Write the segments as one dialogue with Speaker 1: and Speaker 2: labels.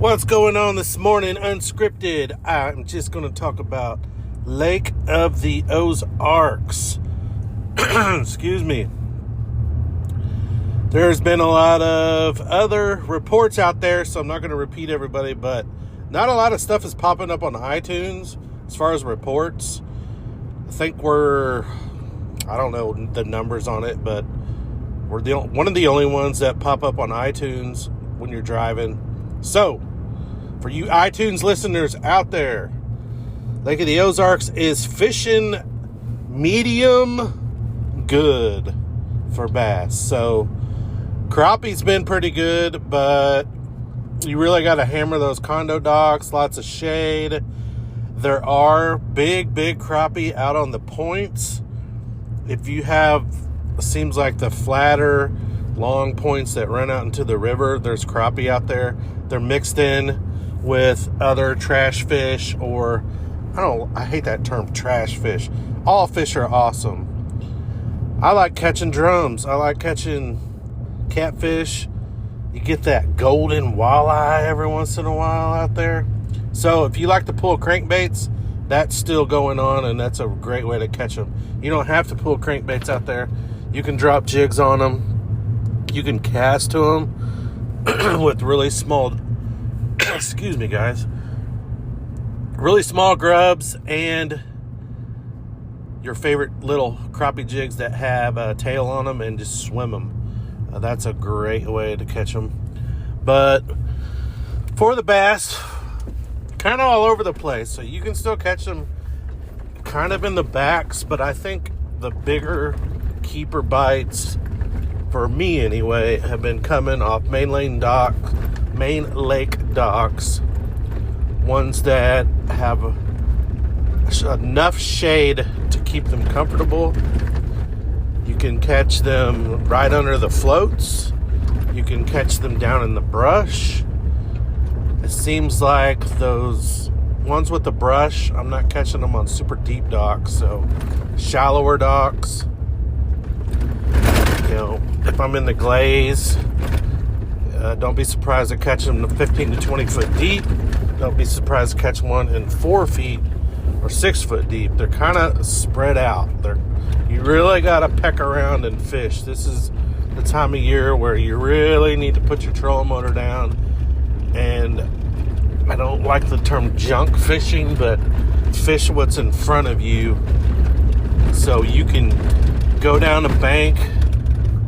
Speaker 1: What's going on this morning, unscripted? I'm just going to talk about Lake of the Ozarks. Excuse me. There's been a lot of other reports out there, so I'm not going to repeat everybody, but not a lot of stuff is popping up on iTunes as far as reports. I think I don't know the numbers on it, but we're one of the only ones that pop up on iTunes when you're driving. So, for you iTunes listeners out there, Lake of the Ozarks is fishing medium good for bass. So, crappie's been pretty good, but you really got to hammer those condo docks, lots of shade. There are big crappie out on the points. If you have, seems like the flatter, long points that run out into the river, there's crappie out there. They're mixed in with other trash fish, or I hate that term, trash fish. All fish are awesome. I like catching drums. I like catching catfish. You get that golden walleye every once in a while out there. So if you like to pull crankbaits, that's still going on, and that's a great way to catch them. You don't have to pull crankbaits out there. You can drop jigs on them. You can cast to them with really small, excuse me guys, really small grubs and your favorite little crappie jigs that have a tail on them, and just swim them. That's a great way to catch them. But for the bass, kind of all over the place. So you can still catch them kind of in the backs, but I think the bigger keeper bites, for me anyway, have been coming off main lake docks. Ones that have enough shade to keep them comfortable. You can catch them right under the floats. You can catch them down in the brush. It seems like those ones with the brush, I'm not catching them on super deep docks, so shallower docks. You know, if I'm in the glaze, don't be surprised to catch them 15 to 20 foot deep. Don't be surprised to catch one in 4 feet or 6 foot deep. They're kind of spread out. You really got to peck around and fish. This is the time of year where you really need to put your trolling motor down. And I don't like the term junk fishing, but fish what's in front of you. So you can go down a bank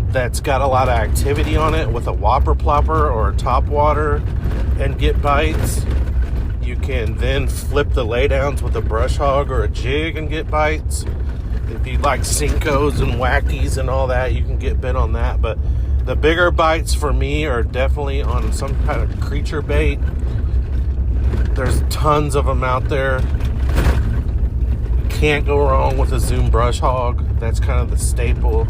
Speaker 1: that's got a lot of activity on it with a whopper plopper or a topwater and get bites. You can then flip the laydowns with a brush hog or a jig and get bites. If you like Cincos and wackies and all that, you can get bit on that. But the bigger bites for me are definitely on some kind of creature bait. There's tons of them out there. Can't go wrong with a Zoom brush hog. That's kind of the staple.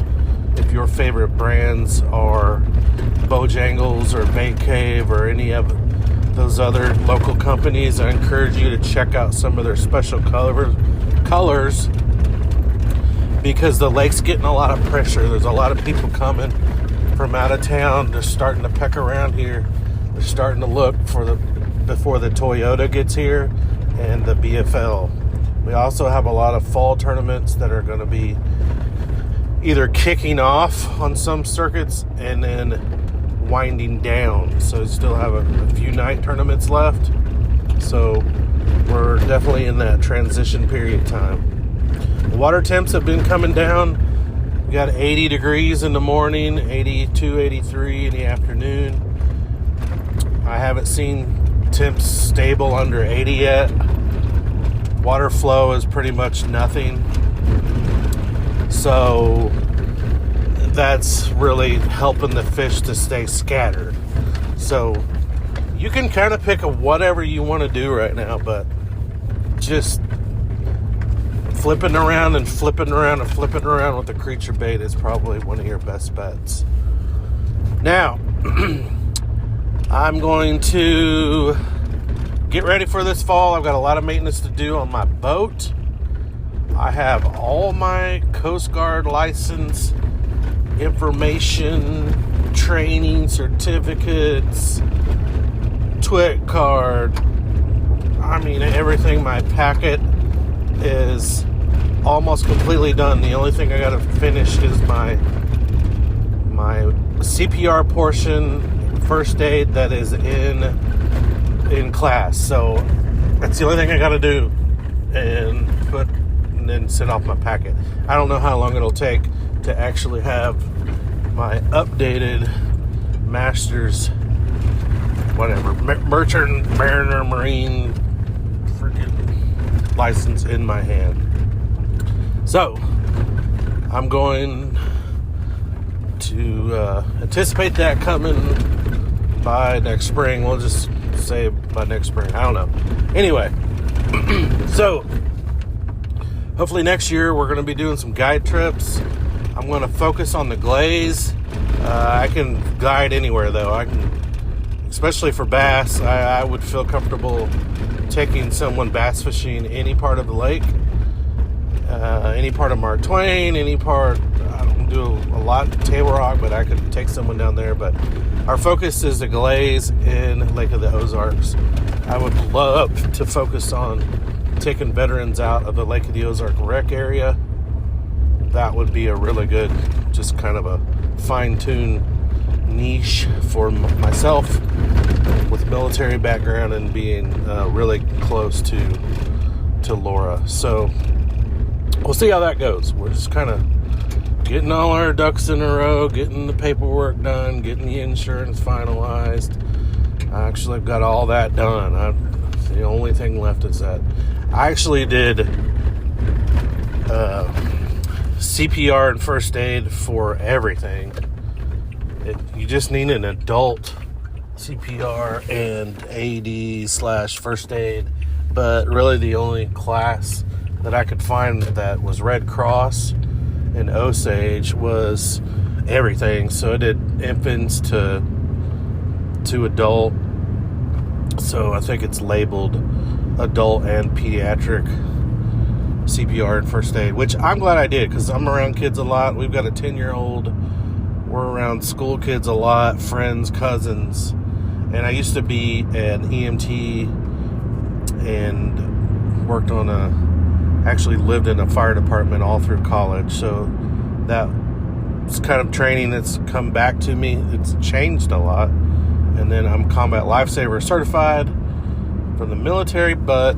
Speaker 1: If your favorite brands are Bojangles or Bait Cave or any of those other local companies, I encourage you to check out some of their special colors, because the lake's getting a lot of pressure. There's a lot of people coming from out of town. They're starting to peck around here. They're starting to look before the Toyota gets here and the BFL. We also have a lot of fall tournaments that are going to be either kicking off on some circuits and then winding down. So still have a few night tournaments left. So we're definitely in that transition period time. The water temps have been coming down. We got 80 degrees in the morning, 82, 83 in the afternoon. I haven't seen temps stable under 80 yet. Water flow is pretty much nothing. So that's really helping the fish to stay scattered. So you can kind of pick whatever you want to do right now, but just flipping around with the creature bait is probably one of your best bets. Now, I'm going to get ready for this fall. I've got a lot of maintenance to do on my boat. I have all my Coast Guard license information, training certificates, TWIC card. I mean, everything. My packet is almost completely done. The only thing I got to finish is my CPR portion, first aid that is in class. So that's the only thing I got to do, and then send off my packet. I don't know how long it'll take to actually have my updated master's, whatever, merchant mariner marine freaking license in my hand. So I'm going to anticipate that coming by next spring. We'll just say by next spring. I don't know. Anyway, so hopefully next year we're going to be doing some guide trips. I'm going to focus on the glaze. I can guide anywhere though. I can, especially for bass. I would feel comfortable taking someone bass fishing any part of the lake, any part of Mark Twain, any part. I don't do a lot Table Rock, but I could take someone down there. But our focus is the glaze in Lake of the Ozarks. I would love to focus on taking veterans out of the Lake of the Ozark rec area. That would be a really good, just kind of a fine-tuned niche for myself with a military background and being really close to Laura. So we'll see how that goes. We're just kind of getting all our ducks in a row, getting the paperwork done, getting the insurance finalized. I actually got all that done. The only thing left is that I actually did CPR and first aid for everything. You just need an adult CPR and AED / first aid, but really the only class that I could find that was Red Cross and Osage was everything. So I did infants to adult. So I think it's labeled adult and pediatric CPR and first aid, which I'm glad I did because I'm around kids a lot. We've got a 10-year-old. We're around school kids a lot, friends, cousins. And I used to be an EMT and worked actually lived in a fire department all through college. So that's kind of training that's come back to me. It's changed a lot. And then I'm combat lifesaver certified from the military, but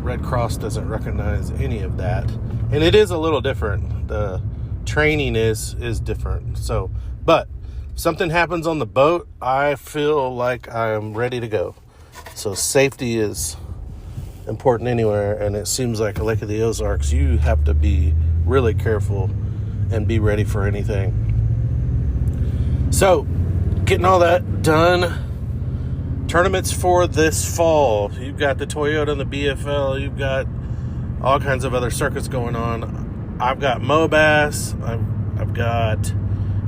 Speaker 1: Red Cross doesn't recognize any of that. And it is a little different. The training is different. So, but if something happens on the boat, I feel like I'm ready to go. So safety is important anywhere, and it seems like Lake of the Ozarks, you have to be really careful and be ready for anything. So, getting all that done. Tournaments for this fall. You've got the Toyota and the BFL. You've got all kinds of other circuits going on. I've got Mobass.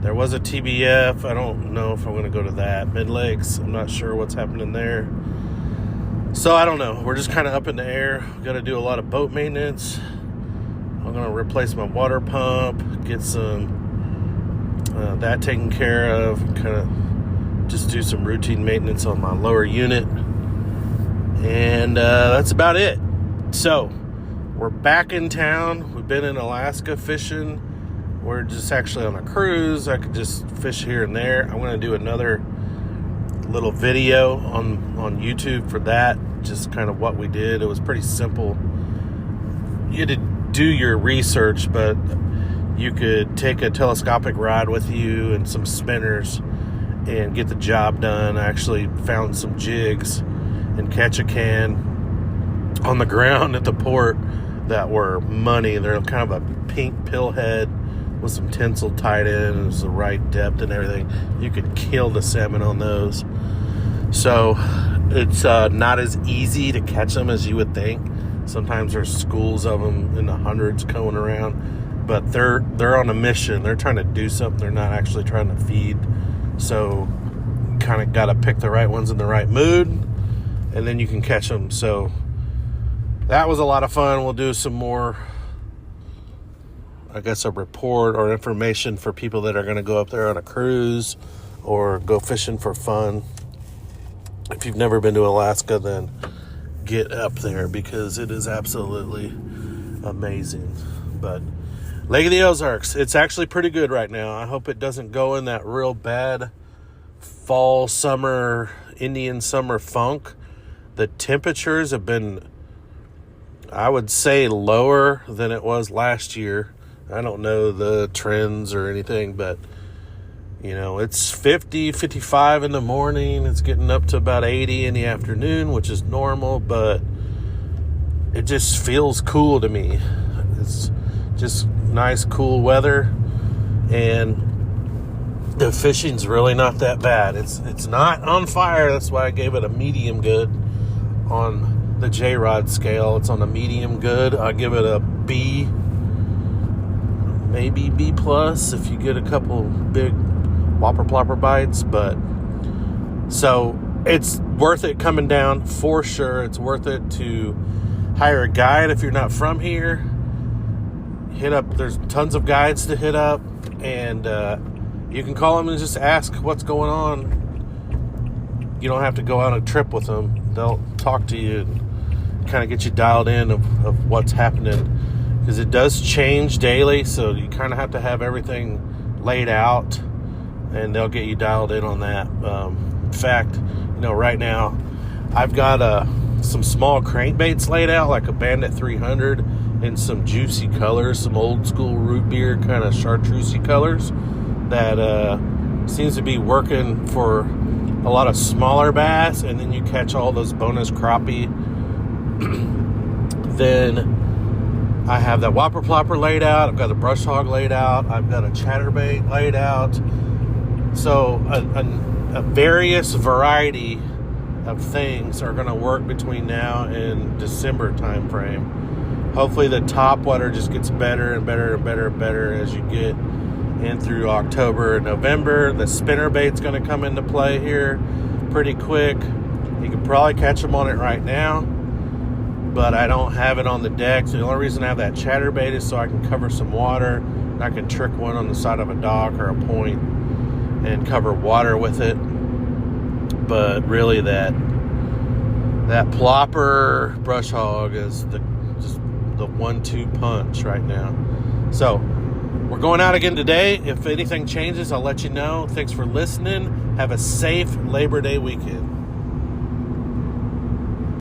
Speaker 1: There was a TBF. I don't know if I'm going to go to that. Mid Lakes. I'm not sure what's happening there. So I don't know. We're just kind of up in the air. We've got to do a lot of boat maintenance. I'm going to replace my water pump. Get some that taken care of. Kind of just do some routine maintenance on my lower unit. And that's about it. So we're back in town. We've been in Alaska fishing. We're just actually on a cruise. I could just fish here and there. I'm going to do another little video on YouTube for that. Just kind of what we did. It was pretty simple. You had to do your research, but you could take a telescopic rod with you and some spinners and get the job done. I actually found some jigs and catch a can on the ground at the port that were money. They're kind of a pink pill head with some tinsel tied in. It was the right depth and everything. You could kill the salmon on those. So it's not as easy to catch them as you would think. Sometimes there's schools of them in the hundreds going around, but they're on a mission. They're trying to do something. They're not actually trying to feed. So kind of got to pick the right ones in the right mood, and then you can catch them. So that was a lot of fun. We'll do some more, I guess, a report or information for people that are going to go up there on a cruise or go fishing for fun. If you've never been to Alaska, then get up there because it is absolutely amazing. But Lake of the Ozarks, it's actually pretty good right now. I hope it doesn't go in that real bad fall, summer, Indian summer funk. The temperatures have been, I would say, lower than it was last year. I don't know the trends or anything, but it's 50, 55 in the morning. It's getting up to about 80 in the afternoon, which is normal, but it just feels cool to me. It's just nice, cool weather, and the fishing's really not that bad. It's not on fire. That's why I gave it a medium good on the J-Rod scale. It's on a medium good. I give it a B, maybe B plus if you get a couple big whopper plopper bites. But so it's worth it coming down for sure. It's worth it to hire a guide if you're not from here. Hit up, there's tons of guides to hit up, and you can call them and just ask what's going on. You don't have to go on a trip with them. They'll talk to you and kind of get you dialed in of what's happening, because it does change daily, so you kind of have to have everything laid out, and they'll get you dialed in on that. In fact, right now I've got some small crankbaits laid out, like a Bandit 300 in some juicy colors, some old school root beer kind of chartreusey colors that seems to be working for a lot of smaller bass, and then you catch all those bonus crappie. Then I have that whopper plopper laid out. I've got a brush hog laid out. I've got a chatterbait laid out. So a various variety of things are going to work between now and December time frame. Hopefully the top water just gets better and better and better and better as you get in through October and November. The spinnerbait's going to come into play here pretty quick. You can probably catch them on it right now, but I don't have it on the deck. So the only reason I have that chatterbait is so I can cover some water, and I can trick one on the side of a dock or a point and cover water with it. But really that plopper brush hog is the 1-2 punch right now. So we're going out again today. If anything changes, I'll let you know. Thanks for listening. Have a safe Labor Day weekend.